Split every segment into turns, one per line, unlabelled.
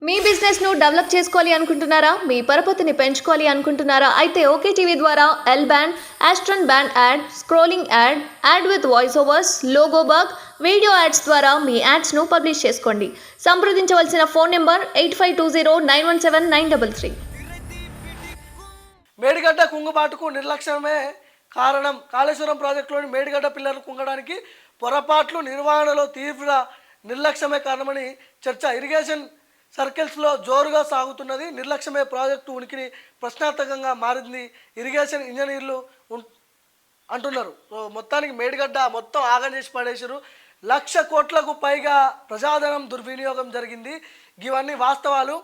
మీ business ను develop చేసుకోవాలి అనుకుంటున్నారా? మీ పరపతిని పెంచుకోవాలి అనుకుంటున్నారా? అయితే ఓకే టీవీ ద్వారా L band, aston band ad, scrolling ad, ad with voice overs, logo bug, video ads ద్వారా మీ యాడ్స్ ను పబ్లిష్ చేసుకోండి. సంప్రదించవలసిన ఫోన్ నెంబర్ 8520917933.
మేడిగడ్డ కుంగుబాటుకు నిర్లక్ష్యమే కారణం. కాళేశ్వరం ప్రాజెక్టులోని మేడిగడ్డ పిల్లర్లు కుంగడానికి పొరపాట్లు, నిర్వహణలో తీవ్ర నిర్లక్ష్యమే కారణమని చర్చ. ఇరిగేషన్ సర్కిల్స్లో జోరుగా సాగుతున్నది. నిర్లక్ష్యమే ప్రాజెక్టు ఉనికిని ప్రశ్నార్థకంగా మారింది ఇరిగేషన్ ఇంజనీర్లు అంటున్నారు. మొత్తానికి మేడిగడ్డ మొత్తం ఆగం చేసి పడేసారు. 1,00,000 కోట్లకు పైగా ప్రజాధనం దుర్వినియోగం జరిగింది. ఇవన్నీ వాస్తవాలు.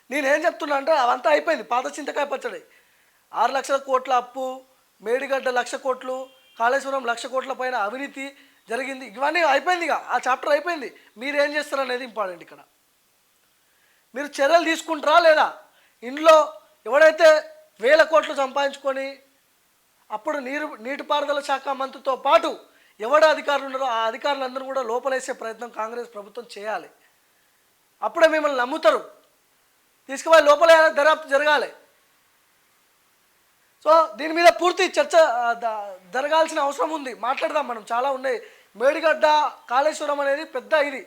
నేనేం చెప్తున్నా అంటే అవంతా అయిపోయింది. పాత చింతకాయ పచ్చడి. 6 లక్షల కోట్ల అప్పు, మేడిగడ్డ 1,00,000 కోట్లు, కాళేశ్వరం 1,00,000 కోట్ల పైన అవినీతి జరిగింది. ఇవన్నీ అయిపోయింది. ఇక ఆ చాప్టర్ అయిపోయింది. మీరేం చేస్తారు అనేది ఇంపార్టెంట్. ఇక్కడ మీరు చర్యలు తీసుకుంటారా లేదా? ఇంట్లో ఎవడైతే 1,000 కోట్లు సంపాదించుకొని అప్పుడు నీటిపారుదల శాఖ మంత్రితో పాటు ఎవడ అధికారులు ఉన్నారో ఆ అధికారులందరూ కూడా లోపలేసే ప్రయత్నం కాంగ్రెస్ ప్రభుత్వం చేయాలి. అప్పుడే మిమ్మల్ని నమ్ముతారు. తీసుకుపోయి లోపల దర్యాప్తు జరగాలి. సో దీని మీద పూర్తి చర్చ జరగాల్సిన అవసరం ఉంది. మాట్లాడదాం మనం, చాలా ఉన్నాయి. మేడిగడ్డ కాళేశ్వరం అనేది పెద్ద ఇది.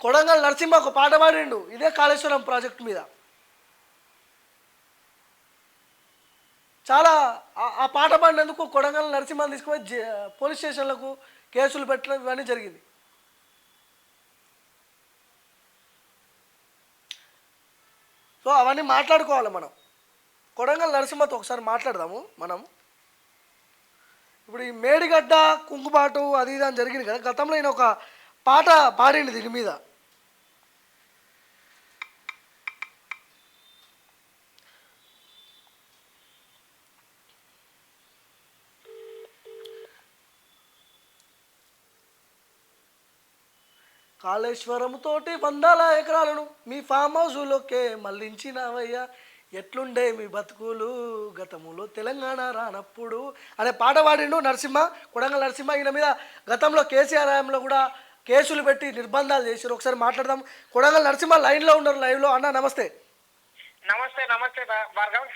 కొడంగల్ నరసింహ ఒక పాట పాడిండు ఇదే కాళేశ్వరం ప్రాజెక్టు మీద. చాలా ఆ పాట పాడినందుకు కొడంగల్ నరసింహని తీసుకుపోయి పోలీస్ స్టేషన్లకు కేసులు పెట్టడం ఇవన్నీ జరిగింది. సో అవన్నీ మాట్లాడుకోవాలి మనం. కొడంగల్ నరసింహతో ఒకసారి మాట్లాడదాము మనం. ఇప్పుడు ఈ మేడిగడ్డ కుంకుబాటు అది ఇది అని జరిగింది కదా. గతంలో ఈయన ఒక పాట పాడింది దీని మీద. కాళేశ్వరం తోటి 100 ఎకరాలను మీ ఫామ్ హౌస్లోకే మళ్ళించినవయ్యా, ఎట్లుండే మీ బతుకులు గతములో తెలంగాణ రానప్పుడు అనే పాట పాడిండు నరసింహ, కొడంగల్ నరసింహ. ఈయన మీద గతంలో కేసీఆర్ హయాంలో కూడా కేసులు పెట్టి నిర్బంధాలు చేశారు. ఒకసారి మాట్లాడదాం. కొడంగల్ నరసింహ లైన్లో ఉన్నారు, లైవ్లో. అన్న నమస్తే.
నమస్తే. నమస్తే భార్గవ్.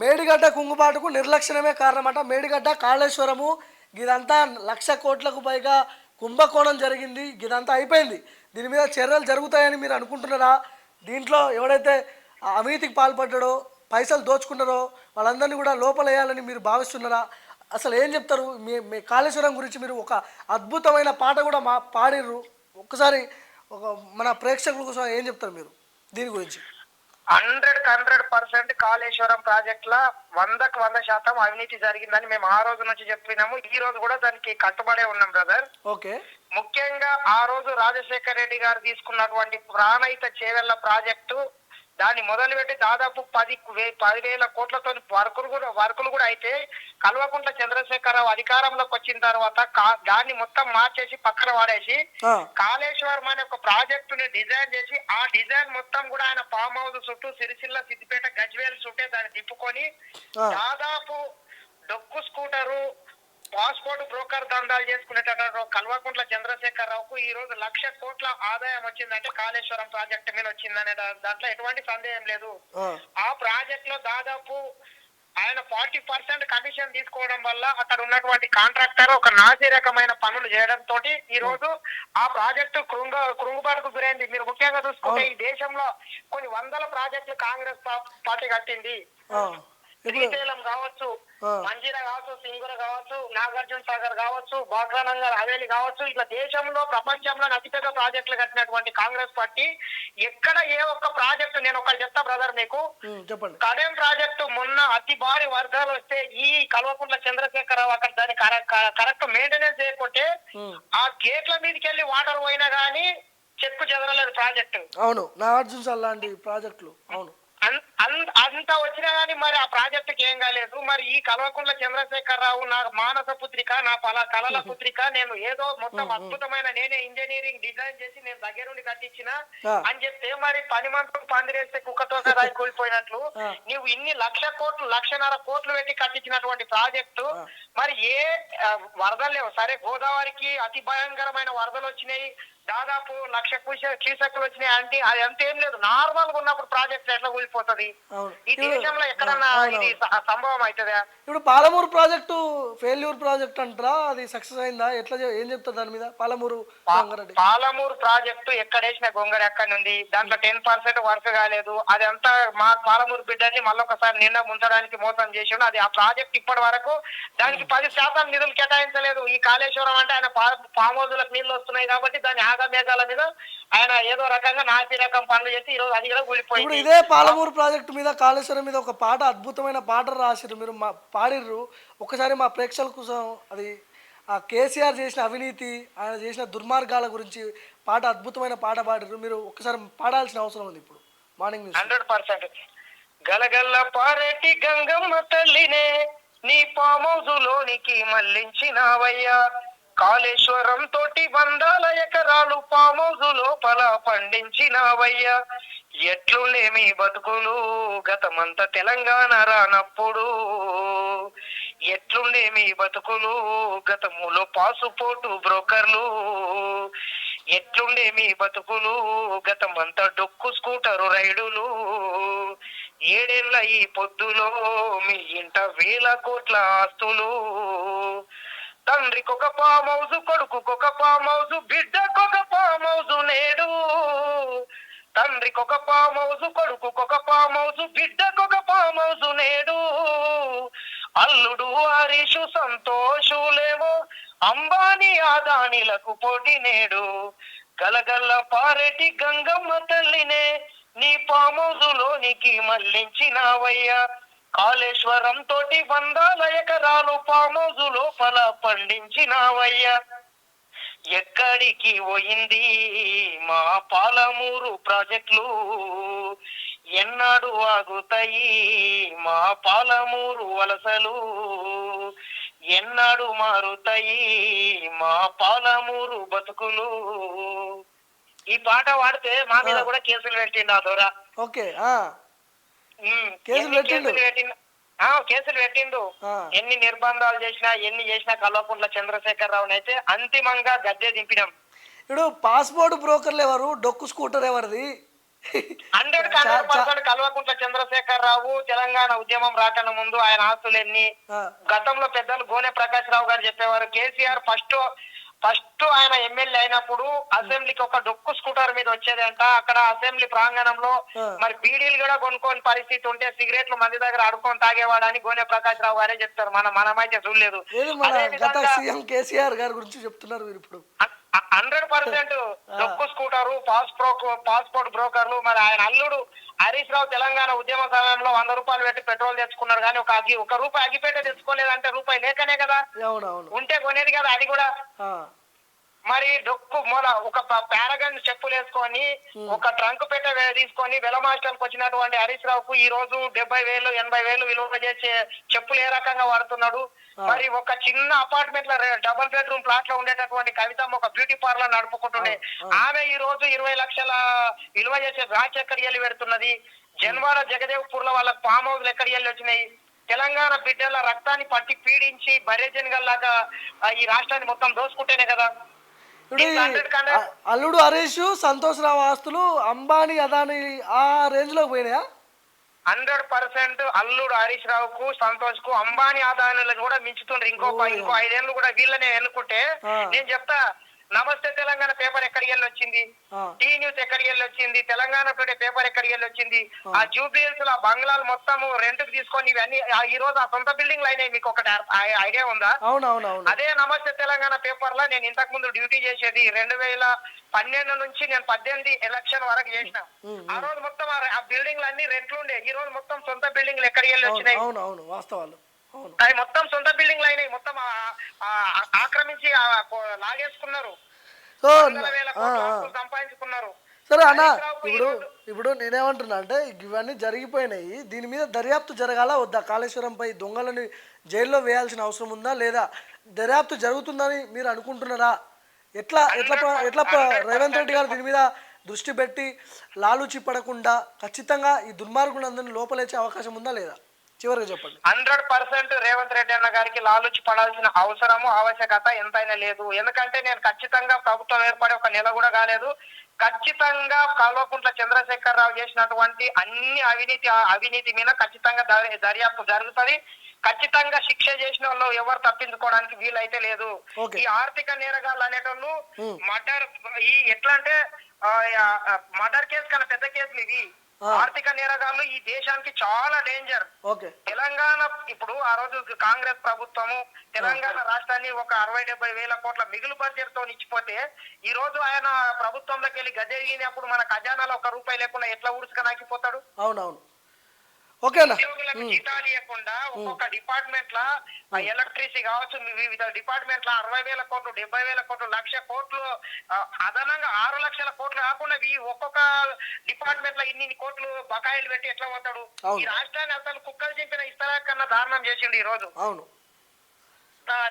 మేడిగడ్డ కుంగుబాటుకు నిర్లక్ష్యమే కారణమట. మేడిగడ్డ కాళేశ్వరము ఇదంతా 1,00,000 కోట్లకు పైగా కుంభకోణం జరిగింది. ఇదంతా అయిపోయింది. దీని మీద చర్యలు జరుగుతాయని మీరు అనుకుంటున్నారా? దీంట్లో ఎవడైతే అవినీతికి పాల్పడ్డాడో, పైసలు దోచుకున్నారో వాళ్ళందరినీ కూడా లోపలేయాలని మీరు భావిస్తున్నారా? అసలు ఏం చెప్తారు? మీ కాళేశ్వరం గురించి మీరు ఒక అద్భుతమైన పాట కూడా పాడిర్రు. ఒక్కసారి మన ప్రేక్షకుల కోసం ఏం చెప్తారు మీరు దీని గురించి?
100% కాళేశ్వరం ప్రాజెక్ట్ లా 100% అవినీతి జరిగిందని మేము ఆ రోజు నుంచి చెప్పినాము. ఈ రోజు కూడా దానికి కట్టుబడే ఉన్నాం బ్రదర్.
ఓకే.
ముఖ్యంగా ఆ రోజు రాజశేఖర్ రెడ్డి గారు తీసుకున్నటువంటి ప్రాణహిత చేవెళ్ల ప్రాజెక్టు దాన్ని మొదలుపెట్టి దాదాపు 10,000 కోట్లతో వర్కులు కూడా అయితే కల్వకుంట్ల చంద్రశేఖరరావు అధికారంలోకి వచ్చిన తర్వాత దాన్ని మొత్తం మార్చేసి పక్కన వాడేసి కాళేశ్వరం అనే ఒక ప్రాజెక్టుని డిజైన్ చేసి ఆ డిజైన్ మొత్తం కూడా ఆయన ఫామ్ హౌస్ చుట్టూ సిరిసిల్ల, సిద్దిపేట, గజ్వేల్ చుట్టే దాన్ని తిప్పుకొని దాదాపు డొక్కు స్కూటరు, పాస్పోర్ట్ బ్రోకర్ దందాలు చేసుకునేటటువంటి కల్వకుంట్ల చంద్రశేఖరరావుకు ఈ రోజు 1,00,000 కోట్ల ఆదాయం వచ్చిందంటే కాళేశ్వరం ప్రాజెక్టు మీద వచ్చిందనే దాంట్లో ఎటువంటి సందేహం లేదు. ఆ ప్రాజెక్ట్ లో దాదాపు ఆయన 40% కమిషన్ తీసుకోవడం వల్ల అక్కడ ఉన్నటువంటి కాంట్రాక్టర్ ఒక నాసి రకమైన పనులు చేయడం తోటి ఈ రోజు ఆ ప్రాజెక్టు కృంగుబాటుకు గురైంది. మీరు ముఖ్యంగా చూసుకుంటే ఈ దేశంలో కొన్ని వందల ప్రాజెక్టులు కాంగ్రెస్ పార్టీ కట్టింది. శ్రీశైలం కావచ్చు, మంజీరా కావచ్చు, సింగూర కావచ్చు, నాగార్జున సాగర్ కావచ్చు, బాగ్రానంగర్ హవేలి కావచ్చు, ఇట్లా దేశంలో ప్రపంచంలో అతిపెద్ద ప్రాజెక్టులు కట్టినటువంటి కాంగ్రెస్ పార్టీ ఎక్కడ ఏ ఒక్క ప్రాజెక్టు, నేను ఒకటి చెప్తా బ్రదర్ మీకు, కడెం ప్రాజెక్టు మొన్న అతి భారీ వర్గాలు వస్తే ఈ కల్వకుంట్ల చంద్రశేఖరరావు అక్కడ దాన్ని కరెక్ట్ మెయింటెనెన్స్ చేయకుంటే ఆ గేట్ల మీదకి వెళ్ళి వాటర్ పోయినా గానీ చెక్కు చెదరలేదు ప్రాజెక్టు.
అవును, నాగార్జున సాగర్ లాంటి ప్రాజెక్టులు. అవును,
అంత వచ్చినా గానీ మరి ఆ ప్రాజెక్టుకి ఏం కాలేదు. మరి ఈ కల్వకుంట్ల చంద్రశేఖరరావు నా మానస పుత్రిక, నా కళల పుత్రిక, నేను ఏదో మొత్తం అద్భుతమైన నేనే ఇంజనీరింగ్ డిజైన్ చేసి నేను దగ్గరుండి కట్టించిన అని చెప్తే మరి పని మంత్రులు పందిరేస్తే కుక్కతో కదా కూలిపోయినట్లు నీవు ఇన్ని 1,00,000 కోట్లు 1,50,000 కోట్లు పెట్టి కట్టించినటువంటి ప్రాజెక్టు మరి ఏ వరదలు లేవు. సరే, గోదావరికి అతి భయంకరమైన వరదలు వచ్చినాయి, దాదాపు 1,00,000 క్యూసెక్లు వచ్చినాయి అంటే అది అంతేం లేదు. నార్మల్ గా ఉన్నప్పుడు ప్రాజెక్ట్ ఎట్లా కూలిపోతుంది?
అవును.
ఈ దేశంలో ఎక్కడన్నా ఇది సంభవం అవుతుందా?
ఇప్పుడు పాలమూరు ప్రాజెక్టు ఫెయిల్యూర్ ప్రాజెక్ట్ అంటారా, అది సక్సెస్ అయిందా? ఎట్లా ఏం చెప్తారు దాని మీద పాలమూరు రంగారెడ్డి?
పాలమూరు ప్రాజెక్టు ఎక్కడేసిన గొంగర ఎక్కడి ఉంది, దాంట్లో 10% వర్క్ కాలేదు. అది అంతా మా పాలమూరు బిడ్డని మళ్ళొకసారి నిండా ముంచడానికి మోసం చేసిండు. అది ఆ ప్రాజెక్ట్ ఇప్పటి వరకు దానికి 10% నిధులు కేటాయించలేదు. ఈ కాళేశ్వరం అంటే ఆయన ఫామ్ హౌజులకు నీళ్లు వస్తున్నాయి కాబట్టి దాని ఆగమేఘాల మీద ఆయన ఏదో రకంగా నాసి రకం పనులు చేసి ఈరోజు అది కూడా
ఇప్పుడు
కూలిపోయింది.
ఇదే పాలమూరు ప్రాజెక్టు మీద కాళేశ్వరం మీద ఒక పాట, అద్భుతమైన పాట రాసిర్రు, మీరు పాడిర్రు. ఒకసారి మా ప్రేక్షకుల కోసం అది ఆ కేసీఆర్ చేసిన అవినీతి, ఆయన చేసిన దుర్మార్గాల గురించి పాట, అద్భుతమైన పాట పాడిర్రు. మీరు ఒకసారి పాడాల్సిన అవసరం ఉంది ఇప్పుడు మార్నింగ్ న్యూస్.
100%. గలగల్ల పారేటి గంగమ్మ తల్లినే నీ పామౌజులోనికి మళ్ళించినావయ్యా. కాళేశ్వరం తోటి 100 ఎకరాలు పామౌజు లోపల పండించినావయ్యా. ఎట్లుండే మీ బతుకులు గతమంతా తెలంగాణ రానప్పుడు, ఎట్లుండే మీ బతుకులు గతములో పాసుపోటు బ్రోకర్లు, ఎట్లుండే మీ బతుకులు గతమంతా డొక్కు స్కూటరు రైడులు. 7 ఏళ్ల ఈ పొద్దులో మీ ఇంట 1,000 కోట్ల ఆస్తులు. తండ్రికొక ఫామ్ హౌస్, కొడుకుకొక ఫామ్ హౌస్, బిడ్డకొక ఫామ్ హౌస్ నేడు. తండ్రికొక ఫామ్ హౌస్, కొడుకుకొక ఫామ్ హౌస్, బిడ్డకొక ఫామ్ హౌస్ నేడు. అల్లుడు హరీషు సంతోషులేమో అంబానీ ఆదానిలకు పోటీ నేడు. గలగల్ల పారేటి గంగమ్మ తల్లినే నీ ఫామ్ హౌజులోనికి మళ్ళించినావయ్యా. కాళేశ్వరం తోటి 100 ఎకరాలు ఫామ్ హౌజు లోపల పండించినావయ్యా. ఎక్కడికి పోయింది మా పాలమూరు ప్రాజెక్టులు, ఎన్నాడు ఆగుతాయి మా పాలమూరు వలసలు, ఎన్నాడు మారుతాయి మా పాలమూరు బతుకులు. ఈ పాట పాడితే మా మీద కూడా కేసులు పెట్టిండు ఆ దొర.
ఓకే,
కేసులు పెట్టిండు. ఎన్ని నిర్బంధాలు చేసినా ఎన్ని చేసినా కల్వకుంట్ల చంద్రశేఖరరావుని అయితే అంతిమంగా గద్దె దింపినాం.
ఇప్పుడు పాస్పోర్ట్ బ్రోకర్లు ఎవరు, డొక్కు స్కూటర్ ఎవరిది?
100% కల్వకుంట్ల చంద్రశేఖరరావు తెలంగాణ ఉద్యమం రాకన ముందు ఆయన ఆస్తులు ఎన్ని, గతంలో పెద్దలు గోనె ప్రకాష్ రావు గారు చెప్పేవారు. కేసీఆర్ ఫస్ట్ ఆయన ఎమ్మెల్యే అయినప్పుడు అసెంబ్లీకి ఒక డొక్కు స్కూటర్ మీద వచ్చేదంట. అక్కడ అసెంబ్లీ ప్రాంగణంలో మరి బీడీలు కూడా కొనుక్కోని పరిస్థితి ఉంటే సిగరెట్లు మంది దగ్గర అడుకొని తాగేవాడని గోనె ప్రకాష్ రావు గారే చెప్తారు. మనమైతే చూడలేదు.
సీఎం కేసీఆర్ గారి గురించి చెప్తున్నారు మీరు ఇప్పుడు.
100% డొక్కు స్కూటరు, పాస్పోర్ట్ బ్రోకర్లు. మరి ఆయన అల్లుడు హరీష్ రావు తెలంగాణ ఉద్యమ సమయంలో 100 రూపాయలు పెట్టి పెట్రోల్ తెచ్చుకున్నారు కానీ ఒక రూపాయి అగ్గిపేట తెచ్చుకోలేదంటే రూపాయి లేకనే కదా, ఉంటే కొనేది కదా అది కూడా. మరి డొక్కు మూల ఒక పారగన్ చెప్పులు వేసుకొని ఒక ట్రంక్ పెట్ట తీసుకొని వెల మాస్టర్కి వచ్చినటువంటి హరీష్ రావుకు ఈ రోజు 70,000 80,000 విలువ చేసే చెప్పులు ఏ రకంగా వాడుతున్నాడు. మరి ఒక చిన్న అపార్ట్మెంట్ లో 2 బెడ్రూమ్ ప్లాట్ లో ఉండేటటువంటి కవితమ్మ ఒక బ్యూటీ పార్లర్ నడుపుకుంటుండే. ఆమె ఈ రోజు 20 లక్షల విలువ చేసే బ్రాంచ్ ఎక్కడికి వెళ్ళి పెడుతున్నది. జన్వాడ జగదేవ్పూర్ లో వాళ్ళ ఫామ్ హౌస్లు ఎక్కడికి వెళ్ళి వచ్చినాయి. తెలంగాణ బిడ్డల రక్తాన్ని పట్టి పీడించి బరేజన్గల్లాగా ఈ రాష్ట్రాన్ని మొత్తం దోసుకుంటేనే కదా.
అల్లుడు హరీష్, సంతోష్ రావు ఆస్తులు అంబానీ అదానీ ఆ రేంజ్ లో పోయినాయా?
100% అల్లుడు హరీష్ రావుకు, సంతోష్ కు అంబానీ ఆదాయాలను కూడా మించుతుండ్రు. ఇంకో 5 ఏళ్ళు కూడా వీళ్ళనే ఎన్నుకుంటే నేను చెప్తా. నమస్తే తెలంగాణ పేపర్ ఎక్కడికి వెళ్ళి వచ్చింది, టీ న్యూస్ ఎక్కడికి వెళ్ళి వచ్చింది, తెలంగాణ టుడే పేపర్ ఎక్కడికి వెళ్ళి వచ్చింది. ఆ జూబ్లీహిల్స్ లో బంగ్లాలు మొత్తం రెంట్ కు తీసుకొని ఇవన్నీ ఈ రోజు ఆ సొంత బిల్డింగ్లు అయినాయి. మీకు ఒకటి ఐడియా ఉందా? అదే నమస్తే తెలంగాణ పేపర్ లో నేను ఇంతకు ముందు డ్యూటీ చేసేది 2012 నుంచి నేను 18 ఎలక్షన్ వరకు చేసిన. ఆ రోజు మొత్తం ఆ బిల్డింగ్లు అన్ని రెంట్లు ఉండే. ఈ రోజు మొత్తం సొంత బిల్డింగ్లు ఎక్కడికి వెళ్ళి వచ్చినాయి. అవి మొత్తం సొంత బిల్డింగ్లు అయినాయి. మొత్తం ఆక్రమించి లాగేసుకున్నారు, సంపాదించుకున్నారు.
సరే అన్న, ఇప్పుడు నేనేమంటున్నా అంటే ఇవన్నీ జరిగిపోయినాయి. దీని మీద దర్యాప్తు జరగాల వద్దా? కాళేశ్వరంపై దొంగలని జైల్లో వేయాల్సిన అవసరం ఉందా లేదా? దర్యాప్తు జరుగుతుందని మీరు అనుకుంటున్నారా? ఎట్లా రేవంత్ రెడ్డి గారు దీని మీద దృష్టి పెట్టి లాలూచి పడకుండా ఖచ్చితంగా ఈ దుర్మార్గులందరినీ లోపలేచే అవకాశం ఉందా లేదా? చివరిగా చెప్పండి.
100% రేవంత్ రెడ్డి అన్న గారికి లాలుచి పడాల్సిన అవసరము ఆవశ్యకత ఎంతైనా లేదు. ఎందుకంటే నేను ఖచ్చితంగా ప్రభుత్వం ఏర్పడి ఒక నెల కూడా కాలేదు. ఖచ్చితంగా కల్వకుంట్ల చంద్రశేఖర్ రావు చేసినటువంటి అన్ని అవినీతి మీద ఖచ్చితంగా దర్యాప్తు జరుగుతుంది. ఖచ్చితంగా శిక్ష చేసిన వాళ్ళు ఎవరు తప్పించుకోవడానికి వీలైతే లేదు. ఈ ఆర్థిక నేరగాళ్ళు అనేటోళ్ళు మర్డర్ ఈ ఎట్లా అంటే మర్డర్ కేసు కన్నా పెద్ద కేసులు ఇవి. ఆర్థిక నేరగాళ్ళు ఈ దేశానికి చాలా డేంజర్. తెలంగాణ ఇప్పుడు ఆ రోజు కాంగ్రెస్ ప్రభుత్వము తెలంగాణ రాష్ట్రాన్ని ఒక 60-70 వేల కోట్ల మిగులు బడ్జెట్ తో ఇచ్చిపోతే ఈ రోజు ఆయన ప్రభుత్వంలోకి వెళ్ళి గద్దెగినప్పుడు మన ఖజానాలో 1 రూపాయి లేకుండా ఎట్లా ఊడ్చుకనాకిపోతాడు?
అవునవును. ఓకేనా?
ఉద్యోగులకు జీతాలు ఇవ్వకుండా ఒక్కొక్క డిపార్ట్మెంట్ లా ఎలక్ట్రిసిటీ కావచ్చు, వివిధ డిపార్ట్మెంట్ లా 60 వేల కోట్లు, 70 వేల కోట్లు, 1,00,000 కోట్లు, అదనంగా 6 లక్షల కోట్లు కాకుండా ఒక్కొక్క డిపార్ట్మెంట్ లో ఇన్ని కోట్లు బకాయిలు పెట్టి ఎట్లా పోతాడు? ఈ రాష్ట్రాన్ని అసలు కుక్కలు చింపిన ఇస్తారా కన్నా దారుణం చేసిండు ఈ రోజు.
అవును.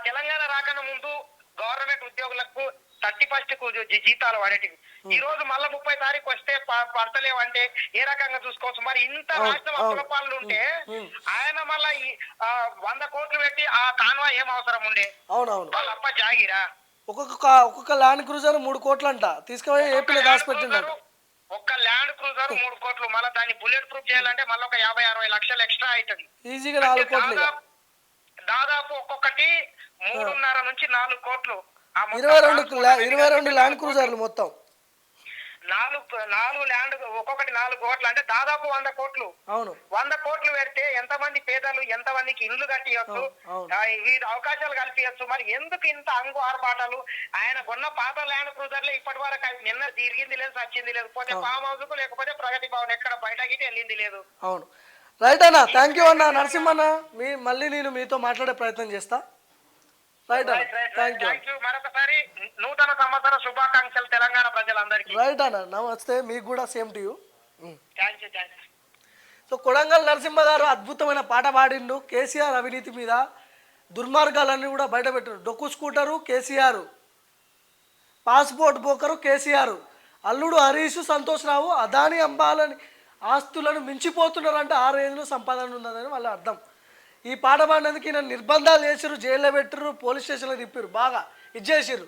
తెలంగాణ రాకన్నా ముందు గవర్నమెంట్ ఉద్యోగులకు 31st జీతాలు వాడేటివి. ఈ రోజు మళ్ళా 30 తారీఖు వస్తే పడతలేవు అంటే ఏ రకంగా చూసుకోవచ్చు? మరి ఇంత రాష్ట్రం అప్పుల పాలన ఉంటే ఆయన మళ్ళా 100 కోట్లు పెట్టి ఆ కాన్వా ఏం అవసరం ఉండే?
అవునవును.
వాళ్ళ అప్ప జాగిరా
ఒక్కొక్క ల్యాండ్ క్రూజర్ 3 కోట్లు అంట తీసుకుపోయి ఏపీలో దాచిపెట్టిండ.
ఒక్క ల్యాండ్ క్రూజర్ 3 కోట్లు, మళ్ళీ దాన్ని బుల్లెట్ ప్రూఫ్ చేయాలంటే మళ్ళీ ఒక 50-60 లక్షలు ఎక్స్ట్రా అవుతుంది.
ఈజీగా 4 కోట్లు.
దాదాపు ఒక్కొక్కటి 3.5 నుంచి 4 కోట్లు.
22 ల్యాండ్ క్రూజర్లు మొత్తం
4 ల్యాండ్ ఒక్కొక్కటి 4 కోట్లు అంటే దాదాపు 100 కోట్లు.
అవును.
100 కోట్లు పెడితే ఎంతమంది పేదలు ఎంతమందికి ఇల్లు కట్టియచ్చు, వివిధ అవకాశాలు కల్పించచ్చు. మరి ఎందుకు ఇంత అంగు ఆర్పాటాలు? ఆయన కొన్న పాత ల్యాండ్ క్రూజర్లు ఇప్పటి వరకు నిన్న తిరిగింది లేదు, సచ్చింది లేదు. పోతే ఫామ్ హౌస్ కు లేకపోతే ప్రగతి భవన్ ఎక్కడ బయటకి వెళ్ళింది లేదు.
అవును. రైట్ అన్న, థ్యాంక్ యూ అన్న. నరసింహన్న, మళ్ళీ నేను మీతో మాట్లాడే ప్రయత్నం చేస్తా. రైట్ అన్న,
మరొకసారి నూతన సంవత్సర శుభాకాంక్షలు తెలంగాణ ప్రజలందరికీ.
రైట్ అన్న, నమస్తే. మీకు కూడా same to you.
Thank you.
So Kodangal Narasimha గారు అద్భుతమైన పాట పాడిండు కేసీఆర్ అవినీతి మీద. దుర్మార్గాలన్నీ కూడా బయట పెట్టారు. డొక్కు scooter KCR, passport broker KCR, అల్లుడు హరీష్ సంతోష్ రావు అదాని అంబాలని ఆస్తులను మించిపోతున్నారంటే ఆ రేంజ్లో సంపాదన ఉన్నదని వాళ్ళ అర్థం. ఈ పాట పాడినందుకు ఈయన నిర్బంధాలు చేసిర్రు, జైల్లో పెట్టిర్రు, పోలీస్ స్టేషన్లో తిప్పిర్రు, బాగా ఇది చేసిర్రు.